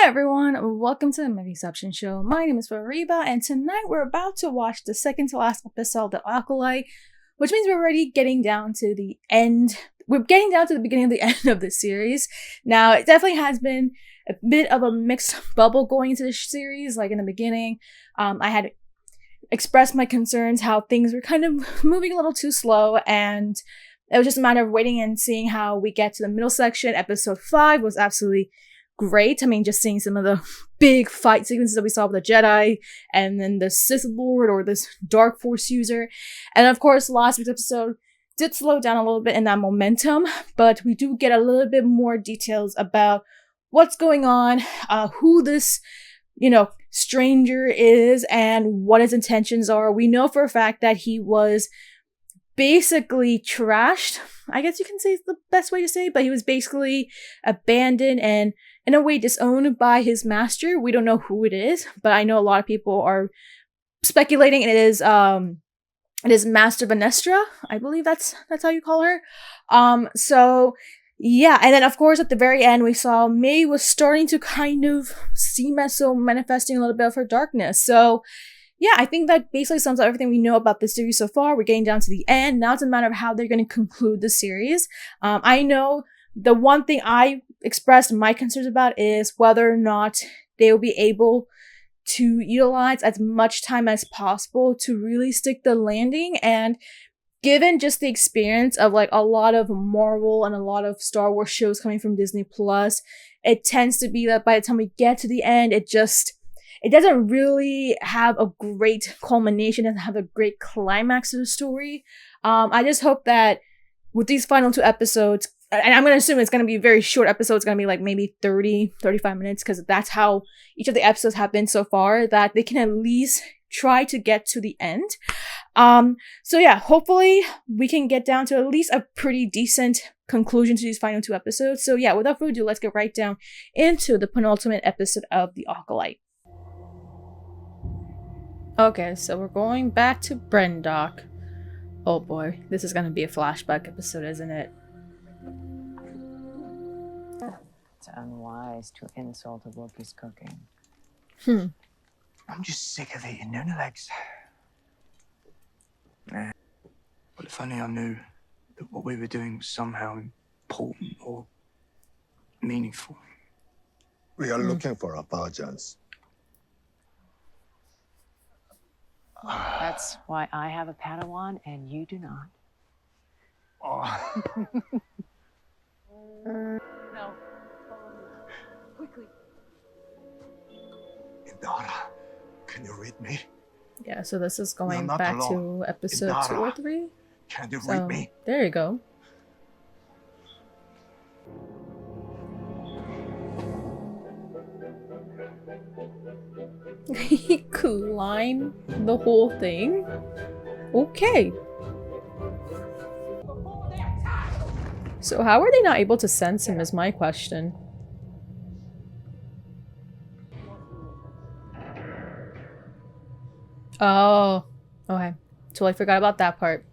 Hi everyone, welcome to the Movieception Show. My name is Fariba, and tonight we're about to watch the second to last episode of Acolye, which means we're already getting down to the end. We're getting down to the beginning of the end of the series. Now, it definitely has been a bit of a mixed bubble going into this series. Like in the beginning, I had expressed my concerns how things were kind of moving a little too slow, and it was just a matter of waiting and seeing how we get to the middle section. Episode 5 was absolutely great. I mean, just seeing some of the big fight sequences that we saw with the Jedi, and then the Sith Lord or this Dark Force user. And of course, last week's episode did slow down a little bit in that momentum, but we do get a little bit more details about what's going on, who this, stranger is, and what his intentions are. We know for a fact that he was basically trashed, I guess you can say is the best way to say it, but he was basically abandoned and in a way disowned by his master. We don't know who it is, but I know a lot of people are speculating it is Master Vanestra. I believe that's how you call her. So yeah, and then of course at the very end we saw May was starting to kind of seem as so manifesting a little bit of her darkness. So yeah, I think that basically sums up everything we know about this series so far. We're getting down to the end. Now it's a matter of how they're going to conclude the series. I know the one thing I expressed my concerns about is whether or not they will be able to utilize as much time as possible to really stick the landing. And given just the experience of like a lot of Marvel and a lot of Star Wars shows coming from Disney Plus, it tends to be that by the time we get to the end, it doesn't really have a great culmination, doesn't have a great climax to the story. I just hope that with these final 2 episodes, and I'm going to assume it's going to be very short episodes, it's going to be like maybe 30, 35 minutes, because that's how each of the episodes have been so far, that they can at least try to get to the end. So yeah, hopefully we can get down to at least a pretty decent conclusion to these final 2 episodes. So yeah, without further ado, let's get right down into the penultimate episode of The Acolye. Okay, so we're going back to Brendock. Oh boy, this is gonna be a flashback episode, isn't it? It's unwise to insult a Wookiee's cooking. I'm just sick of eating nooner legs. Nah. But if only I knew that what we were doing was somehow important or meaningful. We are looking for a vengeance. That's why I have a Padawan and you do not. Oh. No. Quickly. Indara, can you read me? Yeah, so this is going not back alone. to episode Indara, 2 or 3. Can you So read me? there you go. He climbed the whole thing? Okay. So how are they not able to sense him is my question. Oh, okay. Totally forgot about that part.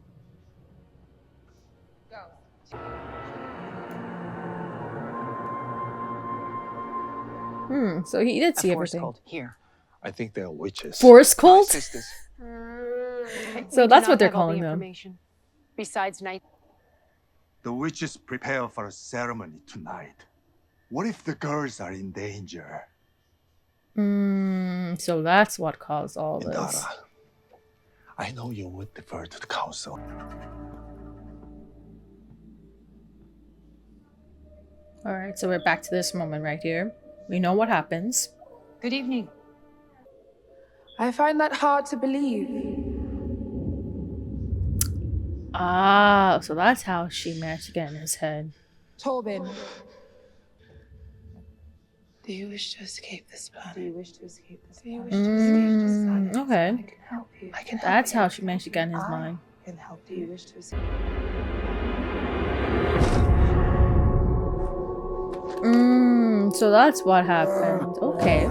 So he did see everything. Cold. Here. I think they are witches. Force cult? Sisters. So that's what they're calling them. Besides night. The witches prepare for a ceremony tonight. What if the girls are in danger? So that's what caused all this. Indara, I know you would defer to the council. Alright, so we're back to this moment right here. We know what happens. Good evening. I find that hard to believe. Ah, so that's how she managed to get in his head. Tobin. Do you wish to escape this planet? Do you wish to escape this? Do you wish to escape this planet? Okay. I can help you. I can help That's you. how she managed to get in his mind. I can help Do you you. wish to escape? So that's what happened. Okay.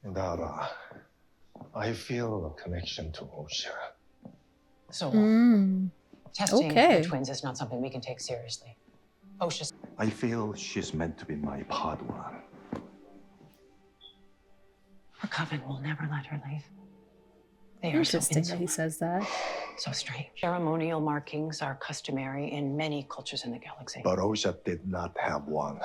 Indara, I feel a connection to Osha. So Mm. testing Okay. the twins is not something we can take seriously. OSHA's I feel she's meant to be my Padawan. Her coven will never let her leave. They are so Interesting that he insular, says that. so strange. Ceremonial markings are customary in many cultures in the galaxy. But Osha did not have one.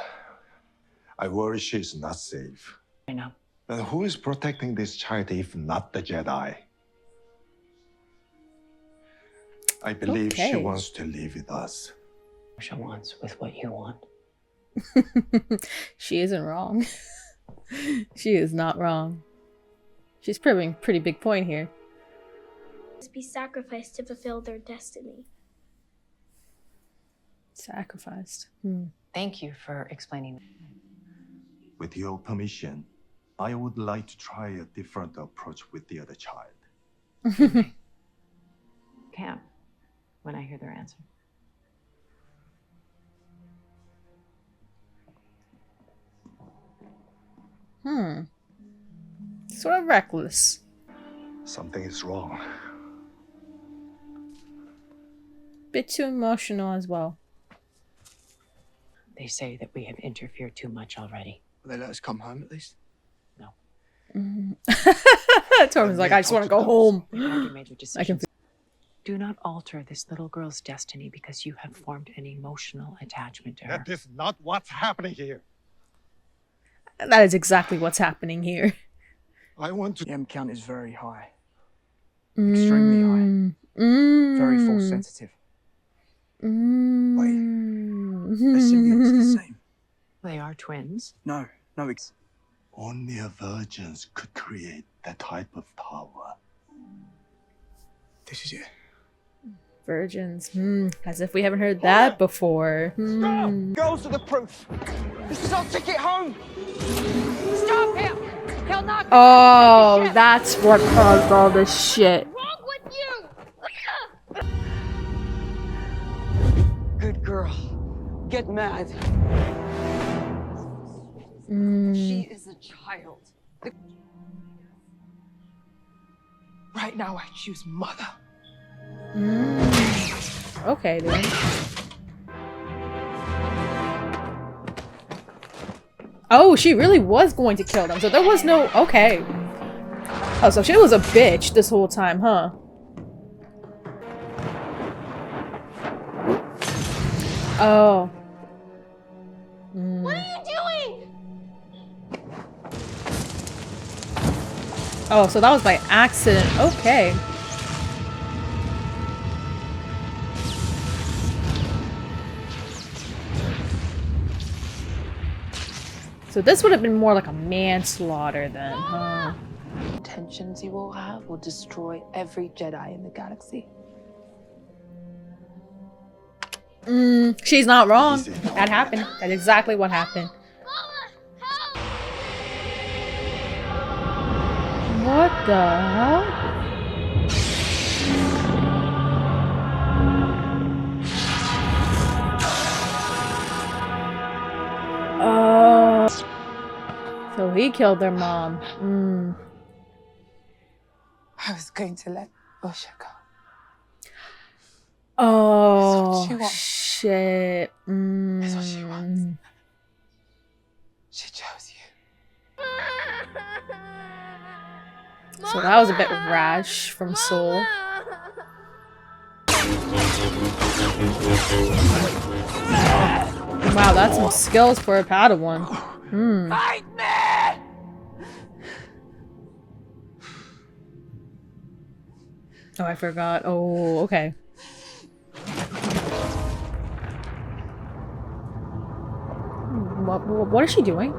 I worry she's not safe. I know. And who is protecting this child if not the Jedi? I believe she Okay. wants to live with us. She wants with what you want. She isn't wrong. She is not wrong. She's proving a pretty big point here. Be sacrificed to fulfill their destiny. Sacrificed. Thank you for explaining. With your permission, I would like to try a different approach with the other child. Can't when I hear their answer. Sort of reckless. Something is wrong. Bit too emotional as well. They say that we have interfered too much already. Will they let us come home at least? No. Tormund's like, I just want to go home. We've already made your I can decisions. Do not alter this little girl's destiny because you have formed an emotional attachment to her. That is not what's happening here. That is exactly what's happening here. I want to. The M count is very high. Extremely high. Very force sensitive. Wait. Their symbiote's the same. They are twins. No. Only a virgin could create that type of power. This is it. Virgins. As if we haven't heard that before. Girls are the proof. This is our ticket home. Stop him! He'll knock Oh, that's what caused all this shit. wrong with you! Good girl. Get mad. She is a child. Right now, I choose mother. Okay, then. Oh, she really was going to kill them, so there was no... Okay. Oh, so she was a bitch this whole time, huh? Oh. What are you doing? Oh, so that was by accident. Okay. So this would have been more like a manslaughter then, huh? Intentions you will have will destroy every Jedi in the galaxy. She's not wrong. Easy. That happened. That's exactly what happened. What the hell? Oh. So he killed their mom. I was going to let Osha go. Oh, That's what she wants. shit. That's what she wants. She chose you. So that was a bit rash from Soul. Wow, that's some skills for a Padawan. Fight me! Oh, I forgot. Oh, okay. What is she doing?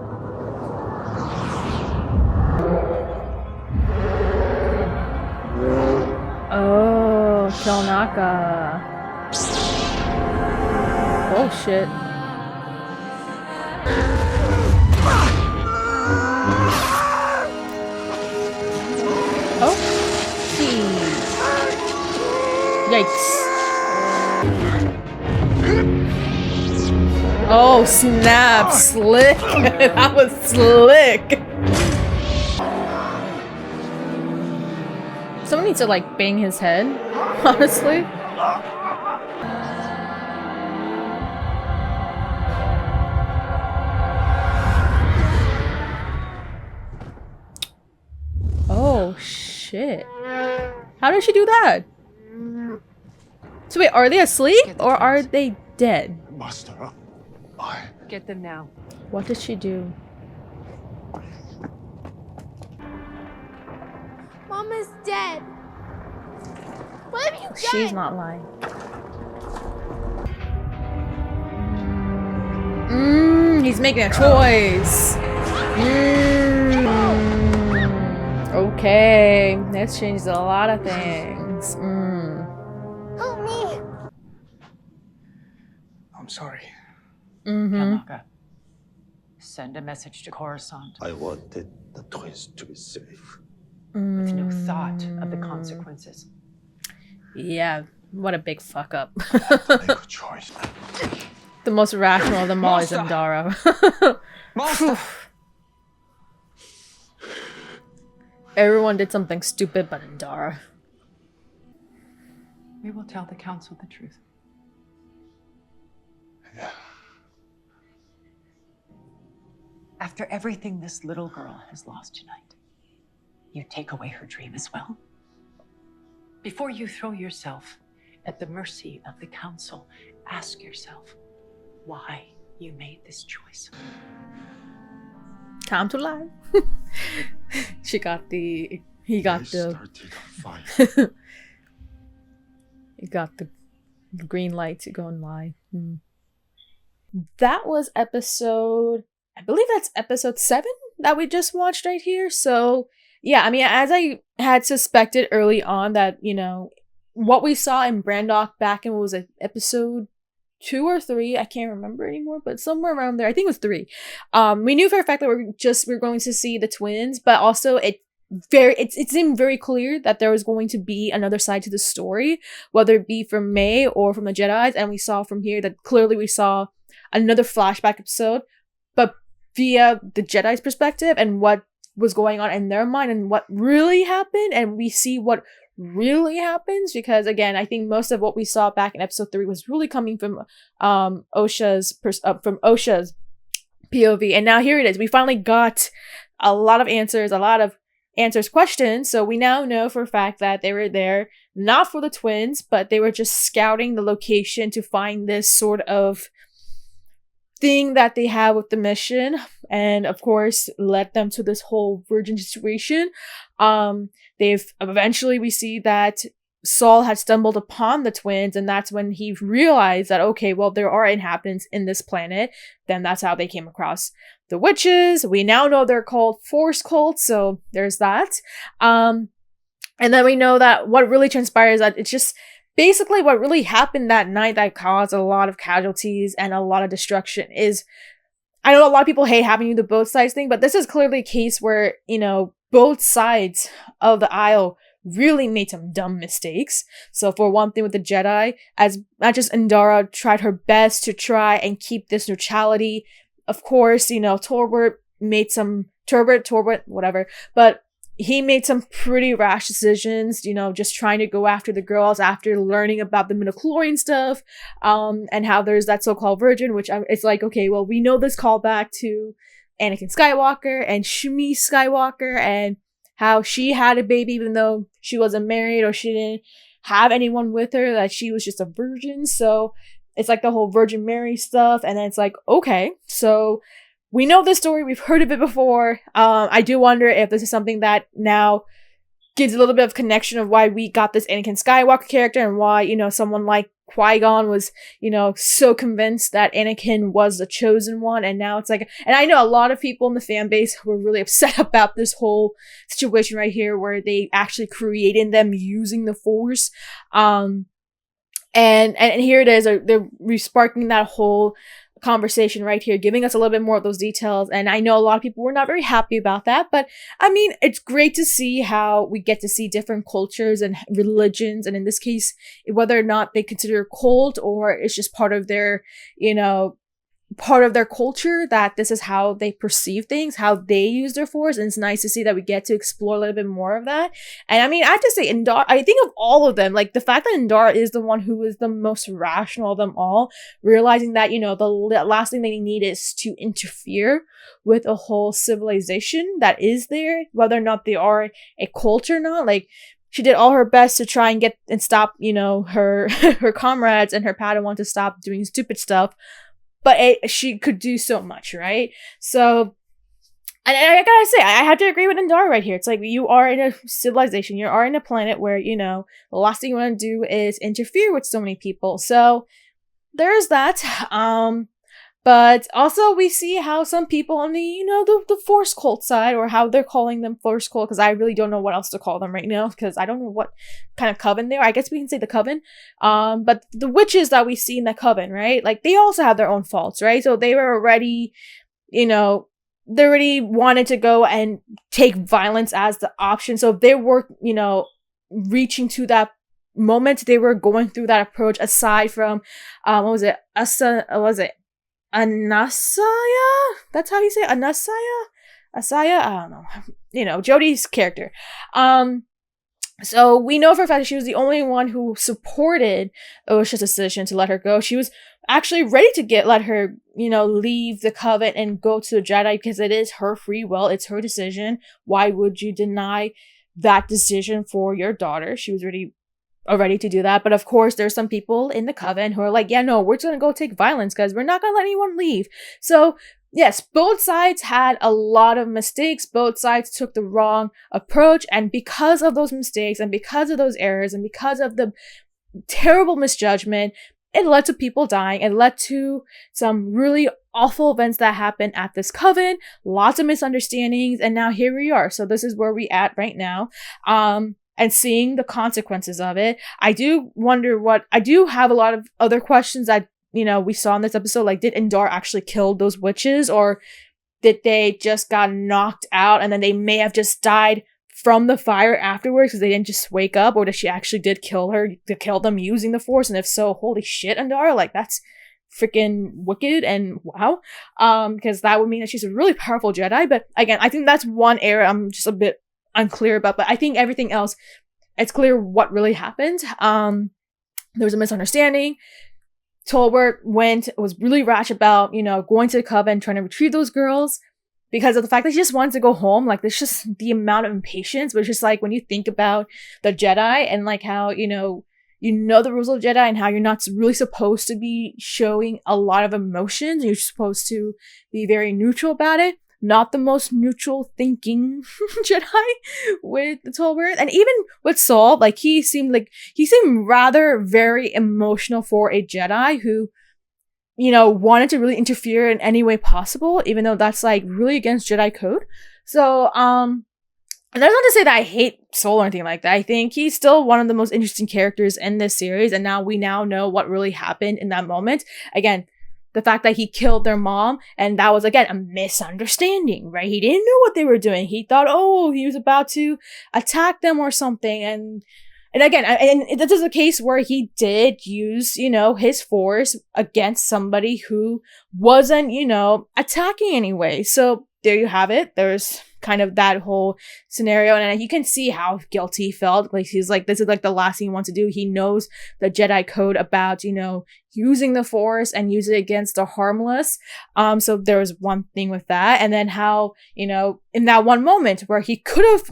Oh, Kilnaka. Oh shit. Oh, jeez. Yikes. Oh snap, slick. That was slick. Someone needs to like bang his head, honestly. did she do that? So wait, are they asleep or are they dead? Master, Get them now. What did she do? Mama's dead. What have you done? She's not lying. He's making a choice. Okay, this changes a lot of things. Help me. I'm sorry. Kanaka, send a message to Coruscant I wanted the twins to be safe. with no thought of the consequences. Yeah, what a big fuck up. Make a choice. The most rational of them all is Master! Indara. Master! Everyone did something stupid but Indara. We will tell the council the truth. Yeah. After everything this little girl has lost tonight, you take away her dream as well? Before you throw yourself at the mercy of the council, ask yourself why you made this choice. Time to lie. He got the Started a fight. he got the green light to go and lie. That was episode, I believe that's episode 7 that we just watched right here. So yeah, I mean, as I had suspected early on that, you know, what we saw in Brandok back in, what was it, episode 2 or 3, I can't remember anymore, but somewhere around there, I think it was 3. We knew for a fact that we're going to see the twins, but also it seemed very clear that there was going to be another side to the story, whether it be from May or from the Jedis, and we saw from here that clearly we saw another flashback episode, but via the Jedi's perspective and what was going on in their mind and what really happened, and we see what really happens, because again, I think most of what we saw back in episode 3 was really coming from Osha's POV, and now here it is. We finally got a lot of answers questions, so we now know for a fact that they were there not for the twins, but they were just scouting the location to find this sort of thing that they have with the mission, and of course led them to this whole virgin situation. We see that Saul had stumbled upon the twins, and that's when he realized that, okay, well, there are inhabitants in this planet. Then that's how they came across the witches. We now know they're called Force cults, so there's that. And then we know that what really transpires, that it's just basically what really happened that night that caused a lot of casualties and a lot of destruction is, I know a lot of people hate having the both sides thing, but this is clearly a case where, you know, both sides of the aisle really made some dumb mistakes. So for one thing with the Jedi, as much as Indara tried her best to try and keep this neutrality, of course, you know, Torbert, whatever, but he made some pretty rash decisions, you know, just trying to go after the girls after learning about the midichlorian stuff, and how there's that so-called virgin, which it's like, okay, well, we know this callback to Anakin Skywalker and Shmi Skywalker, and how she had a baby even though she wasn't married or she didn't have anyone with her, that she was just a virgin. So it's like the whole Virgin Mary stuff, and then it's like, okay, so we know this story, we've heard of it before. I do wonder if this is something that now gives a little bit of connection of why we got this Anakin Skywalker character, and why, you know, someone like Qui-Gon was, you know, so convinced that Anakin was the chosen one. And now it's like, and I know a lot of people in the fan base were really upset about this whole situation right here, where they actually created them using the Force. And here it is, they're resparking that whole conversation right here, giving us a little bit more of those details. And I know a lot of people were not very happy about that, but I mean, it's great to see how we get to see different cultures and religions, and in this case, whether or not they consider a cult or it's just part of their, you know, part of their culture, that this is how they perceive things, how they use their Force. And it's nice to see that we get to explore a little bit more of that. And I mean, I have to say, Indara, I think of all of them, like the fact that Indara is the one who is the most rational of them all, realizing that, you know, the last thing they need is to interfere with a whole civilization that is there, whether or not they are a cult or not. Like, she did all her best to try and get and stop, you know, her her comrades and her Padawan to stop doing stupid stuff, but she could do so much, right? So, and I gotta say, I had to agree with Indara right here. It's like, you are in a civilization, you are in a planet where, you know, the last thing you want to do is interfere with so many people. So there's that. But also we see how some people on the, you know, the Force cult side, or how they're calling them Force cult, because I really don't know what else to call them right now, because I don't know what kind of coven they are. I guess we can say the coven. But the witches that we see in the coven, right? Like, they also have their own faults, right? So they were already, you know, they already wanted to go and take violence as the option. So if they were, you know, reaching to that moment, they were going through that approach aside from, what was it? Anasaya? That's how you say it? Anasaya? Asaya? I don't know. You know, Jodie's character. So we know for a fact that she was the only one who supported Osha's decision to let her go. She was actually ready to let her, you know, leave the coven and go to the Jedi, because it is her free will. It's her decision. Why would you deny that decision for your daughter? She was ready to do that. But of course, there's some people in the coven who are like, yeah, no, we're just gonna go take violence because we're not gonna let anyone leave. So yes, both sides had a lot of mistakes. Both sides took the wrong approach, and because of those mistakes and because of those errors and because of the terrible misjudgment, it led to people dying. It led to some really awful events that happened at this coven, lots of misunderstandings, and now here we are. So this is where we at right now. And seeing the consequences of it. I do have a lot of other questions that, you know, we saw in this episode. Like, did Indar actually kill those witches, or did they just got knocked out and then they may have just died from the fire afterwards because they didn't just wake up? Or did she actually kill them using the Force? And if so, holy shit, Indar, like, that's freaking wicked and wow. Because that would mean that she's a really powerful Jedi. But again, I think that's one area I'm just a bit unclear about, but I think everything else, it's clear what really happened. There was a misunderstanding. Tolbert was really rash about, you know, going to the coven, trying to retrieve those girls because of the fact that he just wanted to go home. Like, there's just the amount of impatience, but it's just like, when you think about the Jedi and like how, you know the rules of Jedi and how you're not really supposed to be showing a lot of emotions. You're supposed to be very neutral about it. Not the most neutral thinking Jedi with the Tolbert. And even with Saul, like, he seemed rather very emotional for a Jedi who, you know, wanted to really interfere in any way possible, even though that's like really against Jedi code. So, and that's not to say that I hate Saul or anything like that. I think he's still one of the most interesting characters in this series, and we now know what really happened in that moment. Again, the fact that he killed their mom, and that was, again, a misunderstanding, right? He didn't know what they were doing. He thought, oh, he was about to attack them or something. And again, and this is a case where he did use, you know, his Force against somebody who wasn't, you know, attacking anyway. So there you have it. There's kind of that whole scenario, and you can see how guilty he felt. Like, he's like, this is like the last thing he wants to do. He knows the Jedi code about, you know, using the Force and use it against the harmless. So there was one thing with that, and then how, you know, in that one moment where he could have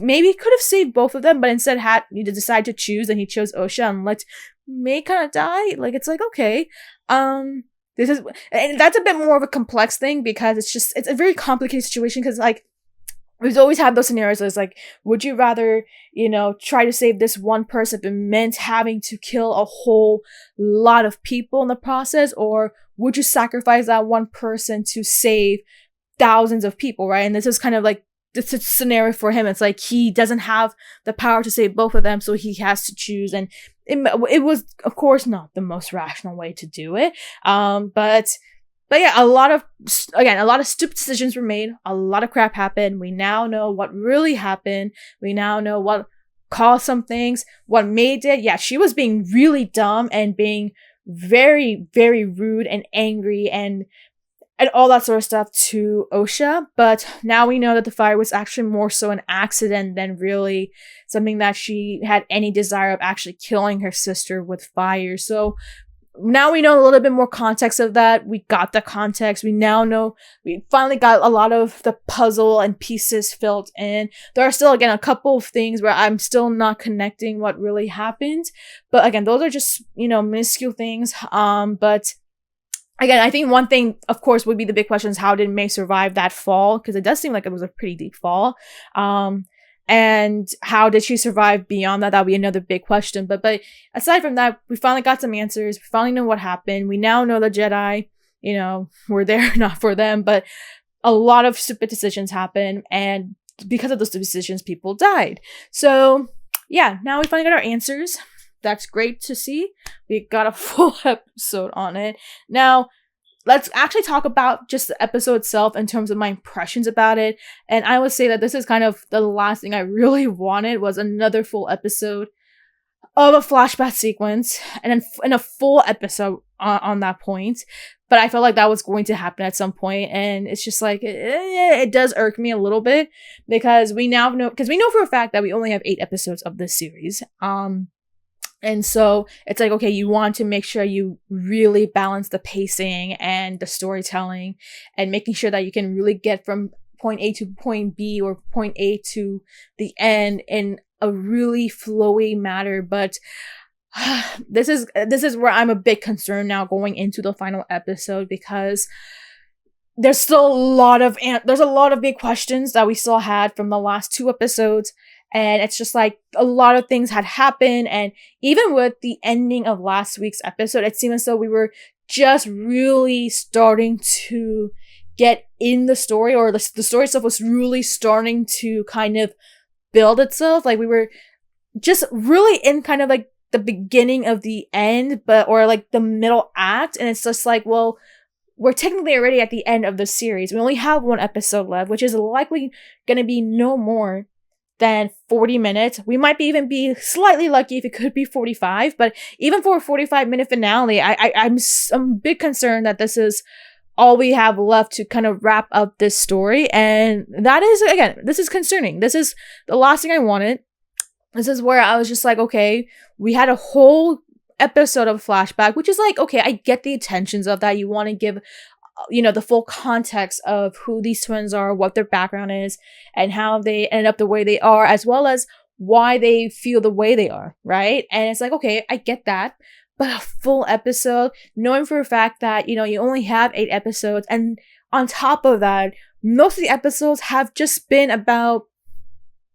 saved both of them, but instead he decided to choose, and he chose Osha and let May kind of die. Like, it's like, okay, and that's a bit more of a complex thing, because it's a very complicated situation, because like, we've always had those scenarios. It's like, would you rather, you know, try to save this one person if it meant having to kill a whole lot of people in the process, or would you sacrifice that one person to save thousands of people, right? And this is kind of like this scenario for him. It's like, he doesn't have the power to save both of them, so he has to choose. And it was, of course, not the most rational way to do it. But yeah, a lot of stupid decisions were made. A lot of crap happened. We now know what really happened. We now know what caused some things. What May did, yeah, she was being really dumb and being very, very rude and angry and all that sort of stuff to Osha. But now we know that the fire was actually more so an accident than really something that she had any desire of actually killing her sister with fire. So now we know a little bit more context of that. We got the context. We now know, we finally got a lot of the puzzle and pieces filled in. There are still, again, a couple of things where I'm still not connecting what really happened. But again, those are just, minuscule things. But again, I think one thing, of course, would be the big question is how did May survive that fall? Because it does seem like it was a pretty deep fall. And how did she survive beyond that? That would be another big question. But aside from that, we finally got some answers. We finally know what happened. We now know the Jedi, were there not for them. But a lot of stupid decisions happened. And because of those decisions, people died. So, yeah, now we finally got our answers. That's great to see. We got a full episode on it. Now, let's actually talk about just the episode itself in terms of my impressions about it. And I would say that this is kind of the last thing I really wanted was another full episode of a flashback sequence and a full episode on that point. But I felt like that was going to happen at some point, and it's just like it does irk me a little bit because we know for a fact that we only have 8 episodes of this series. And so it's like, okay, you want to make sure you really balance the pacing and the storytelling and making sure that you can really get from point A to point B or point A to the end in a really flowy manner. But this is where I'm a bit concerned now going into the final episode because there's still a lot of big questions that we still had from the last 2 episodes. And it's just like a lot of things had happened. And even with the ending of last week's episode, it seemed as though we were just really starting to get in the story, or the story itself was really starting to kind of build itself. Like we were just really in kind of like the beginning of the end, or like the middle act. And it's just like, well, we're technically already at the end of the series. We only have 1 episode left, which is likely going to be no more than 40 minutes. We might even be slightly lucky if it could be 45, but even for a 45-minute finale, I'm a bit concerned that this is all we have left to kind of wrap up this story. And that is, again, this is concerning. This is the last thing I wanted. This is where I was just like, okay, we had a whole episode of flashback, which is like, okay, I get the intentions of that. You want to give the full context of who these twins are, what their background is, and how they ended up the way they are, as well as why they feel the way they are, right? And it's like, okay, I get that. But a full episode, knowing for a fact that, you only have 8 episodes, and on top of that, most of the episodes have just been about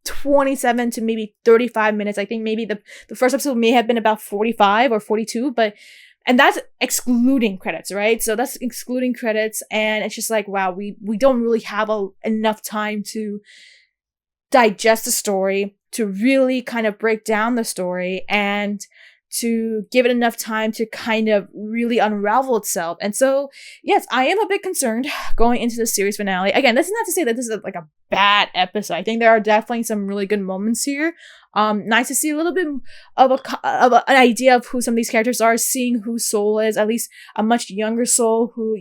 27 to maybe 35 minutes. I think maybe the first episode may have been about 45 or 42, and that's excluding credits, right? So that's excluding credits. And it's just like, wow, we don't really have enough time to digest the story, to really kind of break down the story, and to give it enough time to kind of really unravel itself. And so, yes, I am a bit concerned going into the series finale. Again, this is not to say that this is like a bad episode. I think there are definitely some really good moments here. Nice to see a little bit of an idea of who some of these characters are, seeing who Soul is, at least a much younger Soul who,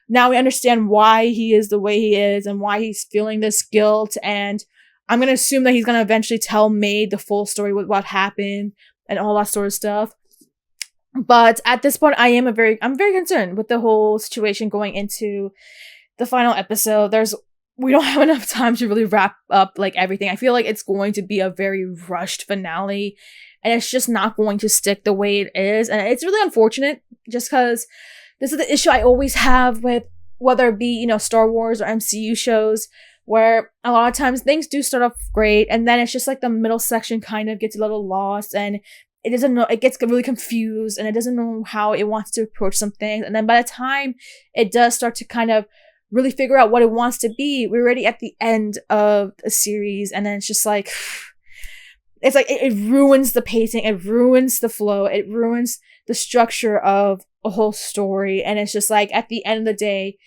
now we understand why he is the way he is and why he's feeling this guilt. And I'm going to assume that he's going to eventually tell May the full story with what happened and all that sort of stuff. But at this point, I'm very concerned with the whole situation going into the final episode. We don't have enough time to really wrap up like everything. I feel like it's going to be a very rushed finale, and it's just not going to stick the way it is. And it's really unfortunate, just because this is the issue I always have with whether it be, Star Wars or MCU shows, where a lot of times things do start off great, and then it's just like the middle section kind of gets a little lost, and it gets really confused, and it doesn't know how it wants to approach some things. And then by the time it does start to kind of really figure out what it wants to be, we're already at the end of a series, and then it's just like, it's like it ruins the pacing, it ruins the flow, it ruins the structure of a whole story. And it's just like, at the end of the day,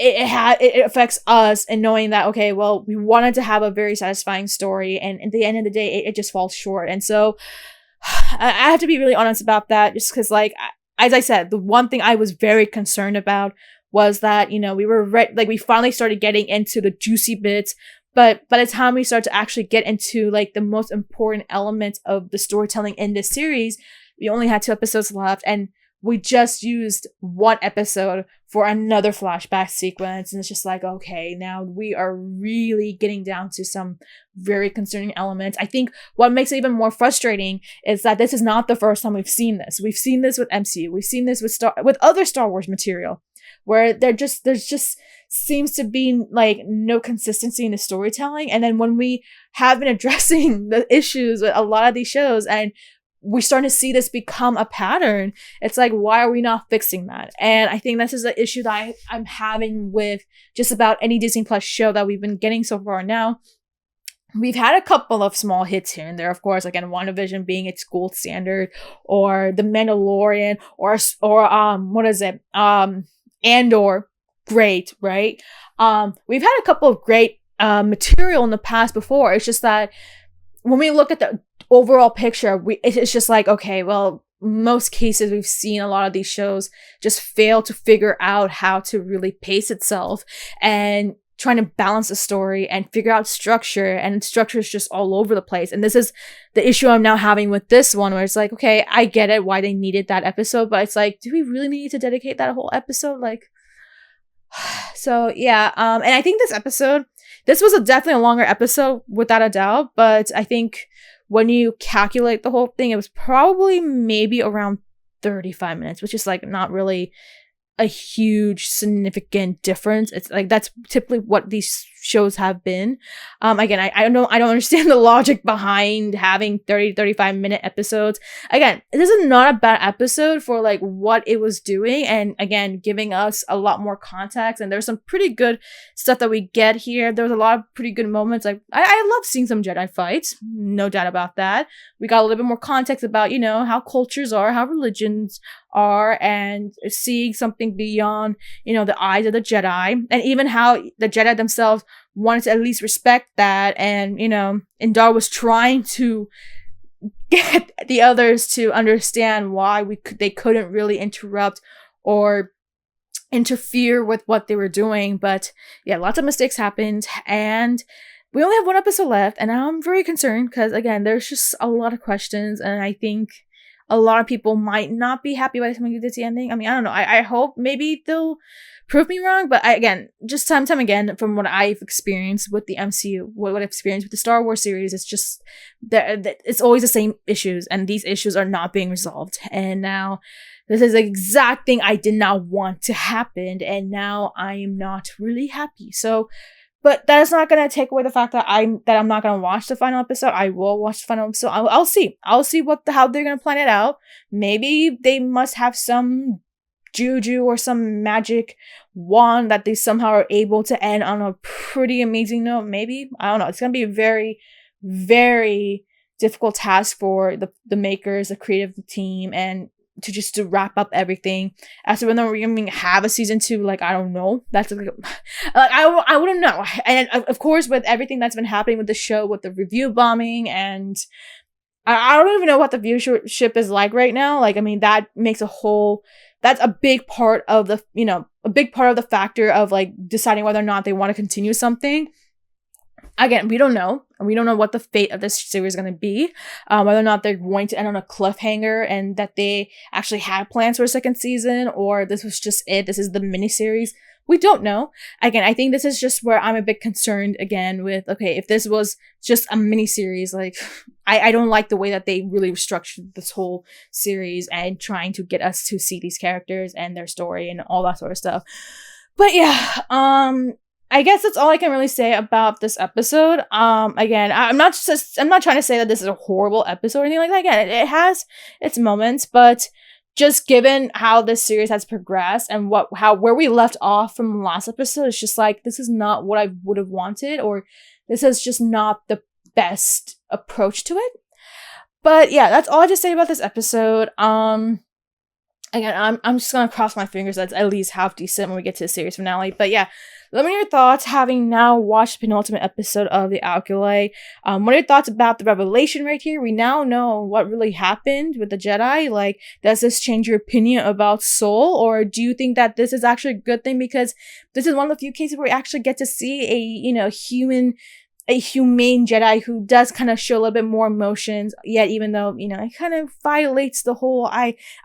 it affects us in knowing that, okay, well, we wanted to have a very satisfying story, and at the end of the day, it just falls short. And so I have to be really honest about that, just because, like, as I said, the one thing I was very concerned about was that, we finally started getting into the juicy bits, but by the time we start to actually get into like the most important elements of the storytelling in this series, we only had 2 episodes left, and we just used one episode for another flashback sequence, and it's just like, okay, now we are really getting down to some very concerning elements. I think what makes it even more frustrating is that this is not the first time we've seen this. We've seen this with MCU. We've seen this with other Star Wars material, where there's just seems to be like no consistency in the storytelling. And then when we have been addressing the issues with a lot of these shows, and we're starting to see this become a pattern, it's like, why are we not fixing that? And I think this is an issue that I'm having with just about any Disney Plus show that we've been getting so far now. We've had a couple of small hits here and there, of course, again, WandaVision being its gold standard, or The Mandalorian, or what is it? Andor, great, right? We've had a couple of great material in the past before. It's just that when we look at the overall picture, it's just like, okay, well, most cases we've seen a lot of these shows just fail to figure out how to really pace itself and trying to balance the story and figure out structure, and structure is just all over the place. And this is the issue I'm now having with this one, where it's like, okay, I get it why they needed that episode, but it's like, do we really need to dedicate that whole episode? Like, so yeah, and I think this was definitely a longer episode without a doubt, but I think when you calculate the whole thing, it was probably maybe around 35 minutes, which is like not really a huge significant difference. It's like that's typically what these shows have been. Again, I don't understand the logic behind having 35 minute episodes. Again, this is not a bad episode for like what it was doing, and again, giving us a lot more context, and there's some pretty good stuff that we get here. There was a lot of pretty good moments. Like I love seeing some Jedi fights, no doubt about that. We got a little bit more context about, you know, how cultures are, how religions are, and seeing something beyond, you know, the eyes of the Jedi, and even how the Jedi themselves wanted to at least respect that. And, you know, Indar was trying to get the others to understand why they couldn't really interrupt or interfere with what they were doing. But yeah, lots of mistakes happened, and we only have one episode left, and I'm very concerned because, again, there's just a lot of questions, and I think a lot of people might not be happy by the time we get to the ending. I mean, I don't know. I hope maybe they'll prove me wrong, but just time again, from what I've experienced with the MCU, what I've experienced with the Star Wars series, it's just it's always the same issues, and these issues are not being resolved. And now this is the exact thing I did not want to happen, and now I am not really happy. So, but that is not going to take away the fact that I'm not going to watch the final episode. I will watch the final episode. I'll see. I'll see how they're going to plan it out. Maybe they must have some juju or some magic wand that they somehow are able to end on a pretty amazing note. Maybe. I don't know. It's going to be a very, very difficult task for the makers, the creative team, and to wrap up everything. As to whether we're going to have a season 2, like, I don't know. That's like I wouldn't know. And of course, with everything that's been happening with the show, with the review bombing, and I don't even know what the viewership is like right now. Like, I mean, that makes that's a big part of the factor of like deciding whether or not they want to continue something. Again, we don't know. We don't know what the fate of this series is going to be. Whether or not they're going to end on a cliffhanger and that they actually had plans for a second season, or this was just it. This is the miniseries. We don't know. Again, I think this is just where I'm a bit concerned again with, okay, if this was just a miniseries, like, I don't like the way that they really structured this whole series and trying to get us to see these characters and their story and all that sort of stuff. But yeah, I guess that's all I can really say about this episode. Again, I'm not trying to say that this is a horrible episode or anything like that. Again, it has its moments, but just given how this series has progressed and where we left off from the last episode, it's just like, this is not what I would have wanted, or this is just not the best approach to it. But yeah, that's all I have to say about this episode. Again, I'm just gonna cross my fingers that it's at least half decent when we get to the series finale. But yeah, let me know your thoughts, having now watched the penultimate episode of the Acolye. What are your thoughts about the revelation right here? We now know what really happened with the Jedi. Like, does this change your opinion about Soul? Or do you think that this is actually a good thing? Because this is one of the few cases where we actually get to see a human a humane Jedi who does kind of show a little bit more emotions, yet even though, you know, it kind of violates the whole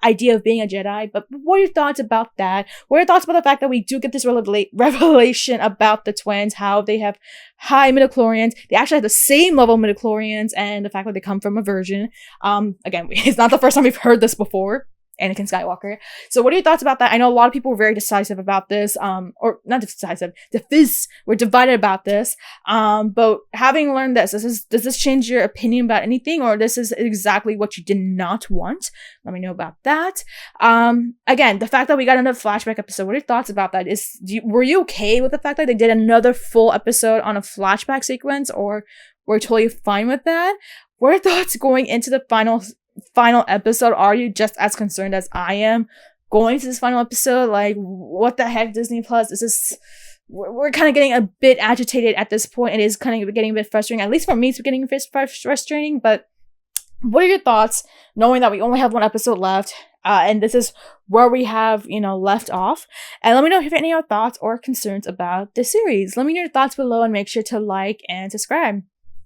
idea of being a Jedi. But what are your thoughts about that? What are your thoughts about the fact that we do get this revelation about the twins, how they have high midichlorians, they actually have the same level of midichlorians, and the fact that they come from a virgin. Again, it's not the first time we've heard this before. Anakin Skywalker. So what are your thoughts about that? I know a lot of people were very decisive about this, or not decisive, we're divided about this. But having learned this, does this change your opinion about anything, or this is exactly what you did not want? Let me know about that. Again, the fact that we got another flashback episode, what are your thoughts about that? Were you okay with the fact that they did another full episode on a flashback sequence, or were you totally fine with that? What are your thoughts going into the final episode? Are you just as concerned as I am going to this final episode? Like, what the heck, Disney Plus? We're kind of getting a bit agitated at this point. It is kind of getting a bit frustrating. At least for me, it's getting frustrating. But what are your thoughts, knowing that we only have one episode left, and this is where we have, you know, left off? And let me know if you have any other thoughts or concerns about this series. Let me know your thoughts below, and make sure to like and subscribe.